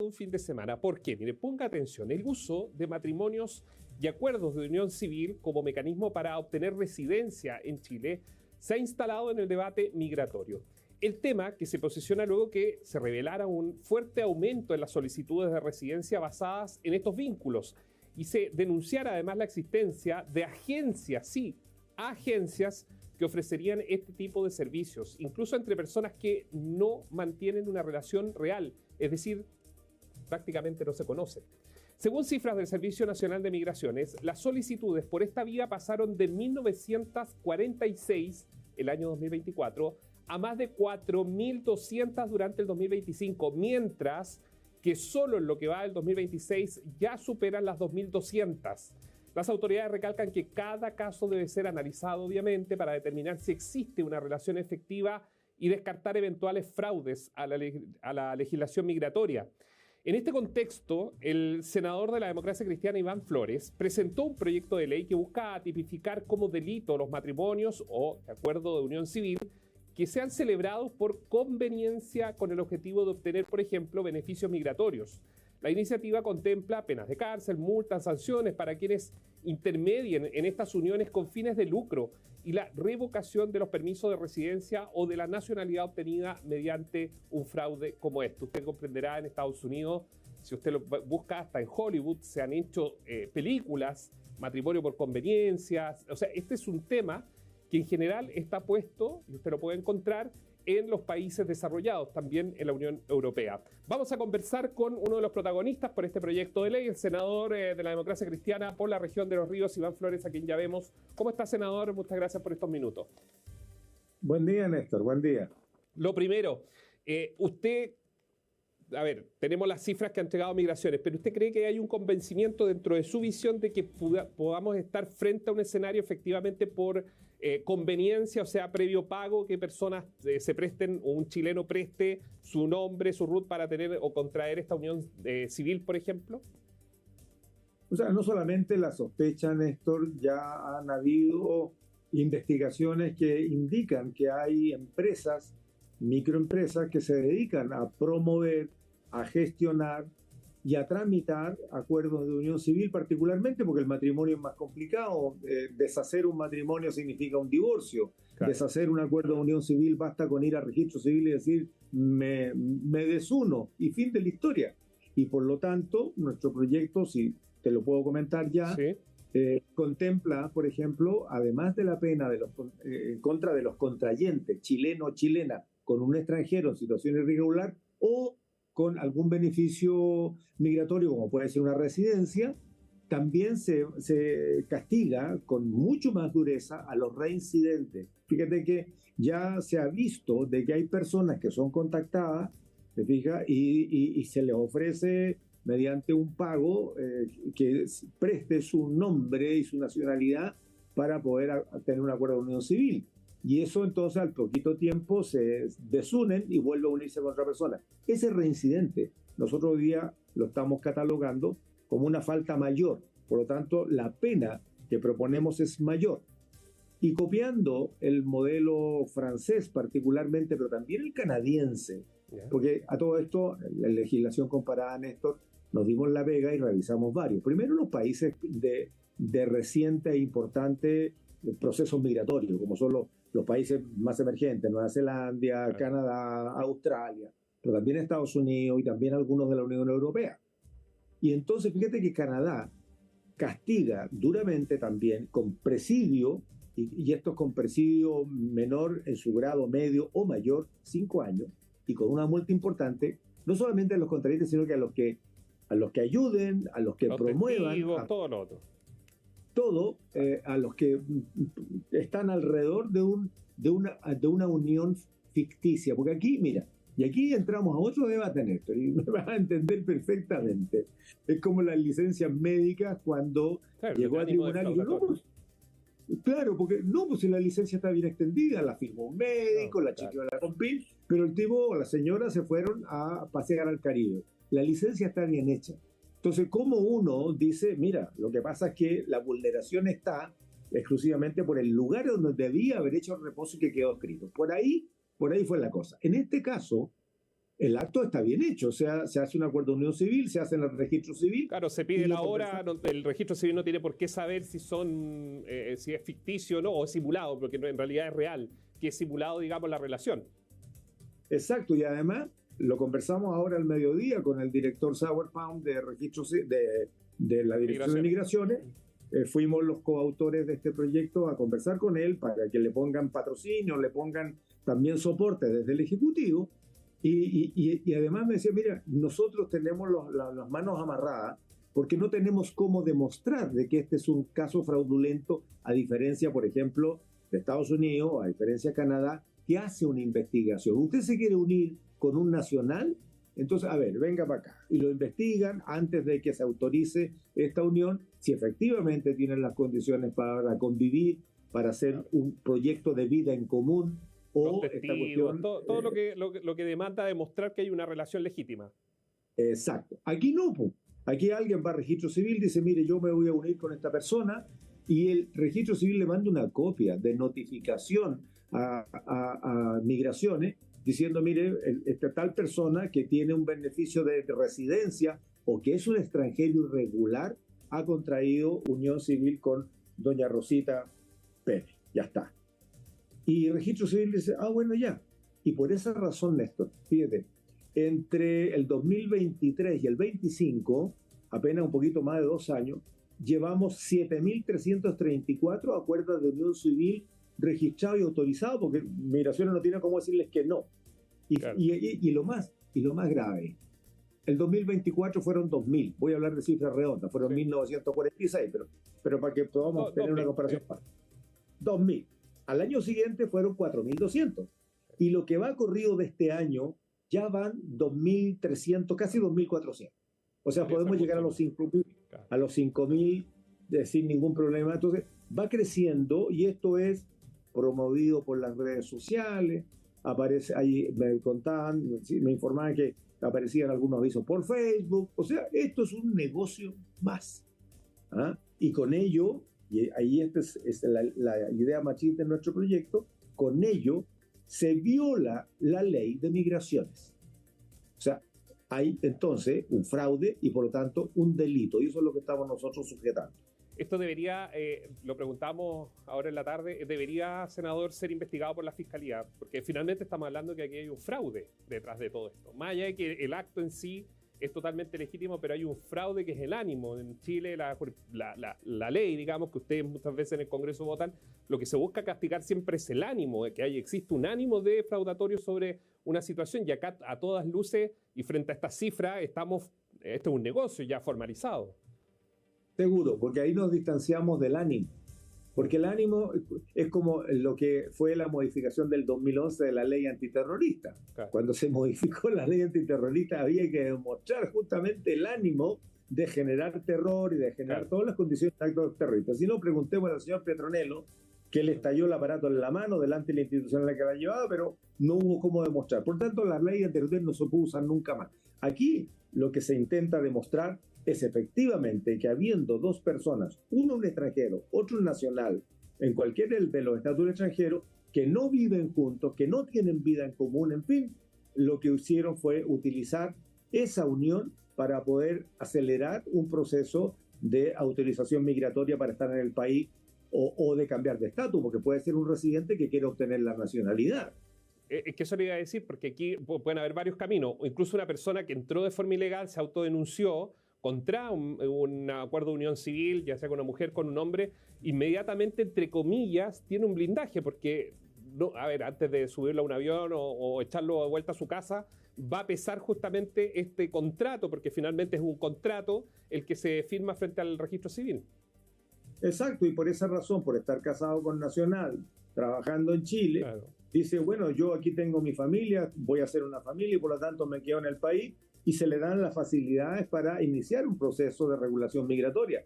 un fin de semana. ¿Por qué? Mire, ponga atención. El uso de matrimonios y acuerdos de unión civil como mecanismo para obtener residencia en Chile se ha instalado en el debate migratorio. El tema que se posiciona luego que se revelara un fuerte aumento en las solicitudes de residencia basadas en estos vínculos y se denunciara además la existencia de agencias, sí, agencias que ofrecerían este tipo de servicios, incluso entre personas que no mantienen una relación real, es decir, prácticamente no se conocen. Según cifras del Servicio Nacional de Migraciones, las solicitudes por esta vía pasaron de 1.946, el año 2024, a más de 4.200 durante el 2025, mientras que solo en lo que va del 2026 ya superan las 2.200. Las autoridades recalcan que cada caso debe ser analizado, obviamente, para determinar si existe una relación efectiva y descartar eventuales fraudes a la legislación migratoria. En este contexto, el senador de la Democracia Cristiana, Iván Flores, presentó un proyecto de ley que busca tipificar como delito los matrimonios o de acuerdo de unión civil que sean celebrados por conveniencia con el objetivo de obtener, por ejemplo, beneficios migratorios. La iniciativa contempla penas de cárcel, multas, sanciones para quienes intermedien en estas uniones con fines de lucro y la revocación de los permisos de residencia o de la nacionalidad obtenida mediante un fraude como este. Usted comprenderá, en Estados Unidos, si usted lo busca hasta en Hollywood, se han hecho películas, matrimonio por conveniencia. O sea, este es un tema que en general está puesto, y usted lo puede encontrar, en los países desarrollados, también en la Unión Europea. Vamos a conversar con uno de los protagonistas por este proyecto de ley, el senador de la Democracia Cristiana por la región de Los Ríos, Iván Flores, a quien ya vemos. ¿Cómo está, senador? Muchas gracias por estos minutos. Buen día, Néstor, buen día. Lo primero, usted, a ver, tenemos las cifras que ha entregado Migraciones, pero ¿usted cree que hay un convencimiento dentro de su visión de que podamos estar frente a un escenario efectivamente por conveniencia, o sea, previo pago, que personas se presten o un chileno preste su nombre, su RUT para tener o contraer esta unión civil, por ejemplo? O sea, no solamente la sospecha, Néstor, ya han habido investigaciones que indican que hay empresas, microempresas, que se dedican a promover, a gestionar y a tramitar acuerdos de unión civil, particularmente porque el matrimonio es más complicado. Deshacer un matrimonio significa un divorcio. Claro. Deshacer un acuerdo de unión civil basta con ir al registro civil y decir me desuno y fin de la historia. Y por lo tanto, nuestro proyecto, si te lo puedo comentar ya, ¿sí? Contempla, por ejemplo, además de la pena en contra de los contrayentes, chileno o chilena, con un extranjero en situación irregular o con algún beneficio migratorio, como puede ser una residencia, también se castiga con mucho más dureza a los reincidentes. Fíjate que ya se ha visto de que hay personas que son contactadas, ¿te fijas? Y se les ofrece mediante un pago que preste su nombre y su nacionalidad para poder tener un acuerdo de unión civil. Y eso entonces al poquito tiempo se desunen y vuelven a unirse con otra persona. Ese reincidente nosotros hoy día lo estamos catalogando como una falta mayor. Por lo tanto, la pena que proponemos es mayor. Y copiando el modelo francés particularmente, pero también el canadiense, porque a todo esto, la legislación comparada, Néstor, nos dimos la vega y revisamos varios. Primero, los países de reciente e importante procesos migratorios, como son los países más emergentes, Nueva Zelanda, Canadá, Australia, pero también Estados Unidos y también algunos de la Unión Europea. Y entonces fíjate que Canadá castiga duramente también con presidio, y esto es con presidio menor en su grado medio o mayor, 5 años, y con una multa importante, no solamente a los contrayentes, sino que a los que ayuden, a los que promuevan, testigos, todo lo otro. Todo a los que están alrededor de una unión ficticia. Porque aquí, mira, y aquí entramos a otro debate, Néstor, y me vas a entender perfectamente. Es como las licencias médicas cuando llegó a tribunal y dijo, no, pues, claro, porque no, pues si la licencia está bien extendida, la firmó un médico, la chequeó la compil, pero el tipo o la señora se fueron a pasear al Caribe. La licencia está bien hecha. Entonces, ¿cómo uno dice, mira, lo que pasa es que la vulneración está exclusivamente por el lugar donde debía haber hecho el reposo y que quedó escrito? Por ahí fue la cosa. En este caso, el acto está bien hecho, o sea, se hace un acuerdo de unión civil, se hace en el registro civil. Claro, se pide la hora, el registro civil no tiene por qué saber si si es ficticio o no, o simulado, porque en realidad es real, que es simulado, digamos, la relación. Exacto, y además lo conversamos ahora al mediodía con el director Sauerbaum de la Dirección de Migraciones. Fuimos los coautores de este proyecto a conversar con él para que le pongan patrocinio, le pongan también soporte desde el Ejecutivo. Y además me decía, mira, nosotros tenemos las manos amarradas porque no tenemos cómo demostrar de que este es un caso fraudulento, a diferencia, por ejemplo, de Estados Unidos, a diferencia de Canadá, que hace una investigación. Usted se quiere unir con un nacional, entonces, a ver, venga para acá. Y lo investigan antes de que se autorice esta unión, si efectivamente tienen las condiciones para convivir, para hacer un proyecto de vida en común, o testigos, esta cuestión, todo lo que demanda demostrar que hay una relación legítima. Exacto. Aquí no, pues. Aquí alguien va a registro civil, dice, mire, yo me voy a unir con esta persona, y el registro civil le manda una copia de notificación a migraciones, diciendo, mire, esta tal persona que tiene un beneficio de residencia o que es un extranjero irregular ha contraído unión civil con doña Rosita Pérez. Ya está. Y el registro civil dice, bueno, ya. Y por esa razón, Néstor, fíjate, entre el 2023 y el 25, apenas un poquito más de 2 años, llevamos 7.334 acuerdos de unión civil registrados y autorizados, porque Migraciones no tiene cómo decirles que no. Claro. Y lo más grave, el 2024 fueron 2.000, voy a hablar de cifras redondas, fueron sí. 1.946, pero para que podamos tener una comparación. 2.000. Al año siguiente fueron 4.200. Y lo que va corrido de este año, ya van 2.300, casi 2.400. O sea, podemos llegar a los 5.000, claro. A los 5.000 sin ningún problema. Entonces, va creciendo, y esto es promovido por las redes sociales. Aparece ahí, me contaban, me informaban que aparecían algunos avisos por Facebook. O sea, esto es un negocio más. Y con ello, y ahí esta es la idea machista en nuestro proyecto, con ello se viola la ley de migraciones. O sea, hay entonces un fraude y por lo tanto un delito, y eso es lo que estamos nosotros sujetando. Esto debería, lo preguntamos ahora en la tarde, ¿debería, senador, ser investigado por la Fiscalía? Porque finalmente estamos hablando que aquí hay un fraude detrás de todo esto. Más allá de que el acto en sí es totalmente legítimo, pero hay un fraude que es el ánimo. En Chile la ley, digamos, que ustedes muchas veces en el Congreso votan, lo que se busca castigar siempre es el ánimo, de que existe un ánimo defraudatorio sobre una situación, y acá a todas luces y frente a esta cifra esto es un negocio ya formalizado. Seguro, porque ahí nos distanciamos del ánimo. Porque el ánimo es como lo que fue la modificación del 2011 de la ley antiterrorista. Claro. Cuando se modificó la ley antiterrorista había que demostrar justamente el ánimo de generar terror y de generar claro. todas las condiciones de actos terroristas. Si no, preguntemos al señor Petronello, que le estalló el aparato en la mano delante de la institución en la que la llevaba, pero no hubo cómo demostrar. Por tanto, la ley antiterrorista no se pudo usar nunca más. Aquí lo que se intenta demostrar es efectivamente que habiendo 2 personas, uno un extranjero, otro un nacional, en cualquier de los estados extranjeros, que no viven juntos, que no tienen vida en común, en fin, lo que hicieron fue utilizar esa unión para poder acelerar un proceso de autorización migratoria para estar en el país o de cambiar de estatus, porque puede ser un residente que quiere obtener la nacionalidad. Es que eso le iba a decir, porque aquí pueden haber varios caminos, o incluso una persona que entró de forma ilegal, se autodenunció contra un acuerdo de unión civil, ya sea con una mujer, con un hombre, inmediatamente, entre comillas, tiene un blindaje, porque, no, a ver, antes de subirlo a un avión o echarlo de vuelta a su casa, va a pesar justamente este contrato, porque finalmente es un contrato el que se firma frente al registro civil. Exacto, y por esa razón, por estar casado con nacional, trabajando en Chile, claro. Dice, bueno, yo aquí tengo mi familia, voy a hacer una familia y por lo tanto me quedo en el país, y se le dan las facilidades para iniciar un proceso de regulación migratoria.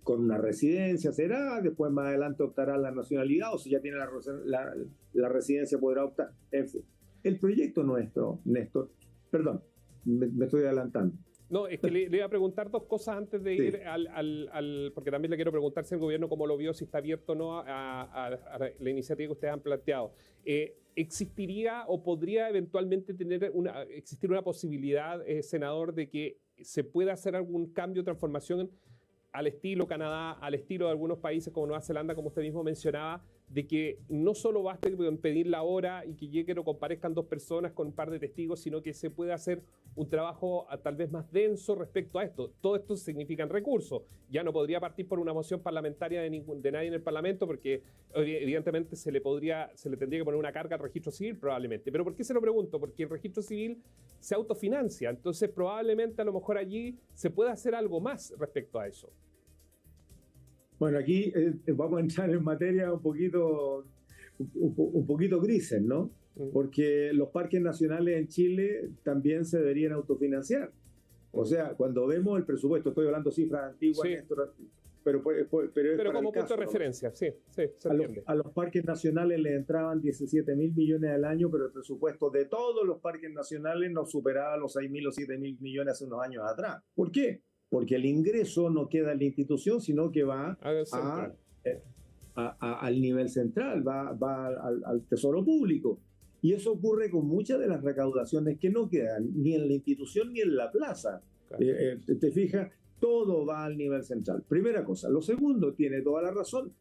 Con una residencia será, después más adelante optará la nacionalidad, o si ya tiene la residencia podrá optar. En fin, el proyecto nuestro, Néstor, perdón, me estoy adelantando. No, es que le iba a preguntar 2 cosas antes de ir porque también le quiero preguntar si el gobierno cómo lo vio, si está abierto o no a la iniciativa que ustedes han planteado. ¿existiría o podría eventualmente existir una posibilidad, senador, de que se pueda hacer algún cambio o transformación al estilo Canadá, al estilo de algunos países como Nueva Zelanda, como usted mismo mencionaba, de que no solo baste con pedir la hora y que lleguen o comparezcan dos personas con un par de testigos, sino que se pueda hacer un trabajo tal vez más denso respecto a esto? Todo esto significan recursos. Ya no podría partir por una moción parlamentaria de nadie en el Parlamento, porque evidentemente se le tendría que poner una carga al registro civil probablemente. ¿Pero por qué se lo pregunto? Porque el registro civil se autofinancia, entonces probablemente a lo mejor allí se pueda hacer algo más respecto a eso. Bueno, aquí vamos a entrar en materia un poquito grises, ¿no? Porque los parques nacionales en Chile también se deberían autofinanciar. O sea, cuando vemos el presupuesto, estoy hablando cifras antiguas, sí. Néstor, pero como punto de referencia, sí, se entiende. A los parques nacionales les entraban 17.000 millones al año, pero el presupuesto de todos los parques nacionales no superaba los 6.000 o 7.000 millones hace unos años atrás. ¿Por qué? Porque el ingreso no queda en la institución, sino que va al nivel central, va al tesoro público. Y eso ocurre con muchas de las recaudaciones que no quedan ni en la institución ni en la plaza. Claro. Te fijas, todo va al nivel central. Primera cosa. Lo segundo, tiene toda la razón.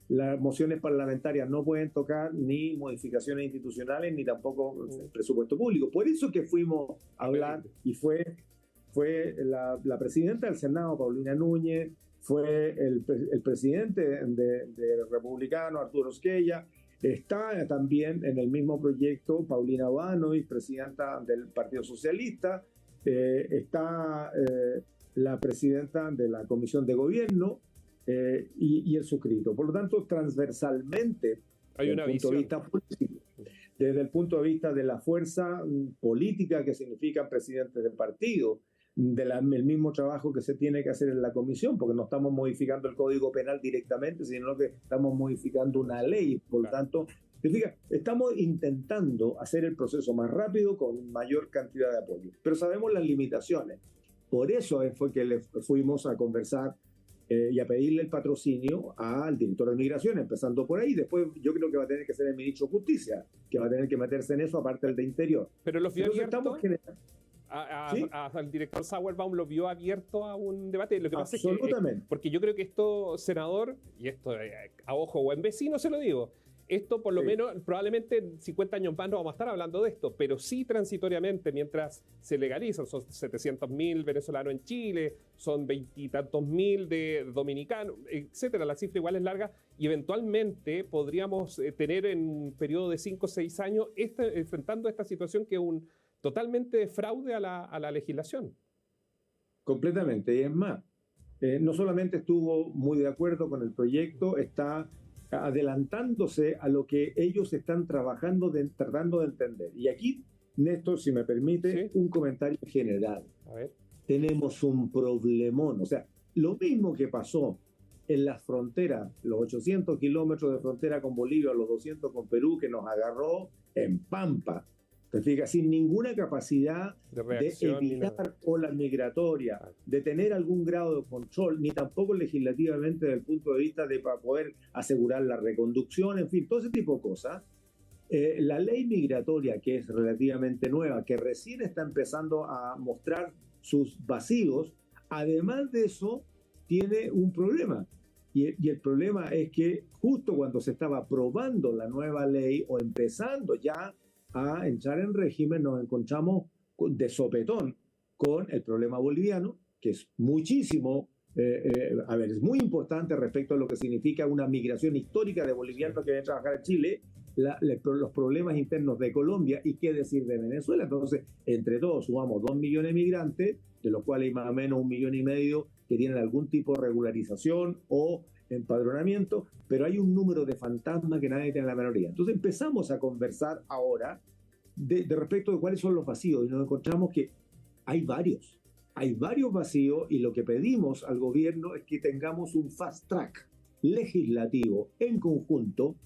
Las mociones parlamentarias no pueden tocar ni modificaciones institucionales ni tampoco presupuesto público. Por eso que fuimos a hablar y fue la presidenta del Senado, Paulina Núñez, fue el presidente de Republicano, Arturo Esquella. Está también en el mismo proyecto Paulina Boanovic, presidenta del Partido Socialista. Está la presidenta de la Comisión de Gobierno y el suscrito. Por lo tanto, transversalmente, hay una visión. Desde el punto de vista de la fuerza política que significan presidentes del partido, el mismo trabajo que se tiene que hacer en la comisión, porque no estamos modificando el Código Penal directamente, sino que estamos modificando una ley. Por lo tanto, estamos intentando hacer el proceso más rápido con mayor cantidad de apoyo, pero sabemos las limitaciones. Por eso fue que le fuimos a conversar y a pedirle el patrocinio al director de Migración, empezando por ahí. Después yo creo que va a tener que ser el ministro de Justicia, que va a tener que meterse en eso, aparte del de Interior. Pero los vio abierto. Al director Sauerbaum lo vio abierto a un debate. Lo que pasa es que, porque yo creo que esto, senador, y esto a ojo buen vecino se lo digo, esto por lo menos, probablemente en 50 años más no vamos a estar hablando de esto, pero sí transitoriamente, mientras se legalizan, son 700.000 venezolanos en Chile, son 20 y tantos mil de dominicanos, etcétera. La cifra igual es larga y eventualmente podríamos tener en un periodo de 5 o 6 años enfrentando esta situación que es totalmente de fraude a la legislación. Completamente, y es más, no solamente estuvo muy de acuerdo con el proyecto, está adelantándose a lo que ellos están tratando de entender. Y aquí, Néstor, si me permite, un comentario general. A ver. Tenemos un problemón. O sea, lo mismo que pasó en las fronteras, los 800 kilómetros de frontera con Bolivia, los 200 con Perú, que nos agarró en Pampa. Te fijas, sin ninguna capacidad de evitar olas migratorias, de tener algún grado de control, ni tampoco legislativamente desde el punto de vista de para poder asegurar la reconducción, en fin, todo ese tipo de cosas. La ley migratoria, que es relativamente nueva, que recién está empezando a mostrar sus vacíos, además de eso, tiene un problema. Y el problema es que justo cuando se estaba aprobando la nueva ley o empezando ya a entrar en régimen, nos encontramos de sopetón con el problema boliviano, que es muchísimo, es muy importante respecto a lo que significa una migración histórica de bolivianos que vienen a trabajar en Chile, los problemas internos de Colombia y qué decir de Venezuela. Entonces, entre todos sumamos 2 millones de migrantes, de los cuales hay más o menos 1,5 millones que tienen algún tipo de regularización o empadronamiento, pero hay un número de fantasmas que nadie tiene la menor idea. Entonces empezamos a conversar ahora de respecto de cuáles son los vacíos y nos encontramos que hay varios vacíos y lo que pedimos al gobierno es que tengamos un fast track legislativo en conjunto.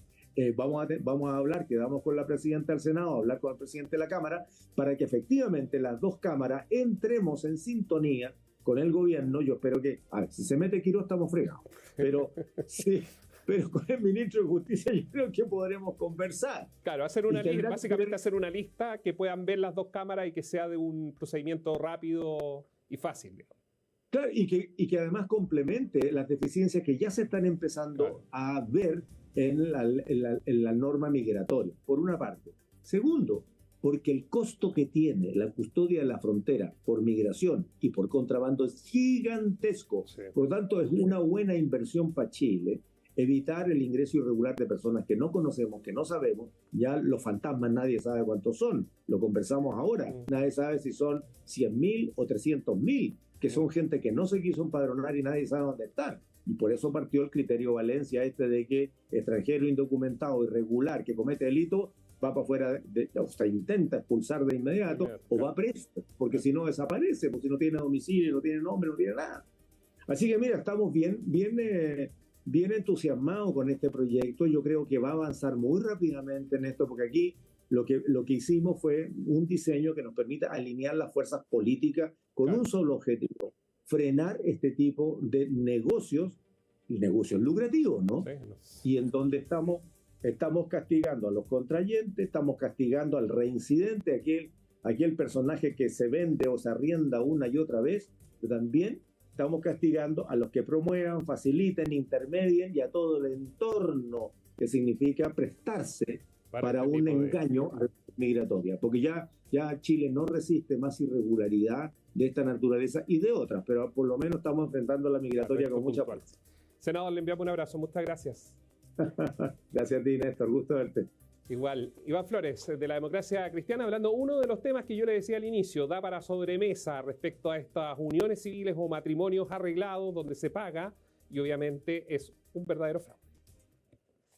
Vamos a hablar, quedamos con la presidenta del Senado, a hablar con el presidente de la Cámara, para que efectivamente las dos cámaras entremos en sintonía con el gobierno. Yo espero que, si se mete Quirós estamos fregados, pero sí, pero con el ministro de Justicia yo creo que podremos conversar. Claro, básicamente hacer una lista que puedan ver las dos cámaras y que sea de un procedimiento rápido y fácil, digamos. Claro, y que además complemente las deficiencias que ya se están empezando a ver en la norma migratoria, por una parte. Segundo, porque el costo que tiene la custodia de la frontera por migración y por contrabando es gigantesco. Sí. Por lo tanto, es una buena inversión para Chile evitar el ingreso irregular de personas que no conocemos, que no sabemos. Ya los fantasmas nadie sabe cuántos son, lo conversamos ahora. Nadie sabe si son 100.000 o 300.000, que son gente que no se quiso empadronar y nadie sabe dónde están. Y por eso partió el criterio Valencia de que extranjero indocumentado, irregular, que comete delito, va para afuera, o sea, intenta expulsar de inmediato, o va preso, porque si no desaparece, porque si no tiene domicilio, no tiene nombre, no tiene nada. Así que mira, estamos bien entusiasmados con este proyecto. Yo creo que va a avanzar muy rápidamente en esto, porque aquí lo que hicimos fue un diseño que nos permita alinear las fuerzas políticas con un solo objetivo: frenar este tipo de negocios lucrativos, ¿no? Sí. Y en donde estamos castigando a los contrayentes, estamos castigando al reincidente, aquel personaje que se vende o se arrienda una y otra vez, pero también estamos castigando a los que promuevan, faciliten, intermedien y a todo el entorno que significa prestarse para un engaño migratorio, porque ya Chile no resiste más irregularidad de esta naturaleza y de otras, pero por lo menos estamos enfrentando la migratoria con mucha fuerza. Senador, le enviamos un abrazo, muchas gracias. Gracias a ti, Néstor, gusto verte. Igual, Iván Flores, de la Democracia Cristiana, hablando uno de los temas que yo le decía al inicio, da para sobremesa respecto a estas uniones civiles o matrimonios arreglados donde se paga y obviamente es un verdadero fraude.